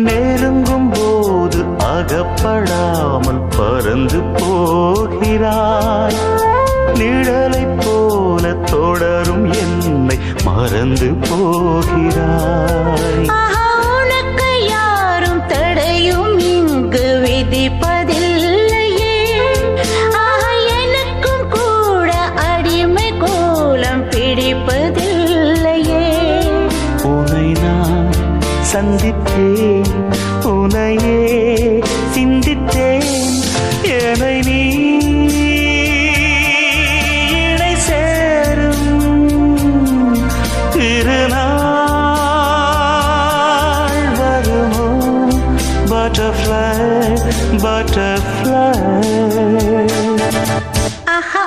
நெருங்கும் போது அகப்படாமல் பறந்து போகிறாய். நிழலைப் போல தொடரும் என்னை மறந்து போகிறாய். உனக்கு யாரும் தடையும் இங்கு விதிப்பதில்லையே. எனக்கும் கூட அடிமை கோலம் பிடிப்பதில்லையே. உன்னை நான் சந்தித்தேன், உன்னையே சிந்தித்தேன். என்னை நீ இணை சேரும் திருநாள் வருமோ? Butterfly, butterfly. ஆஹா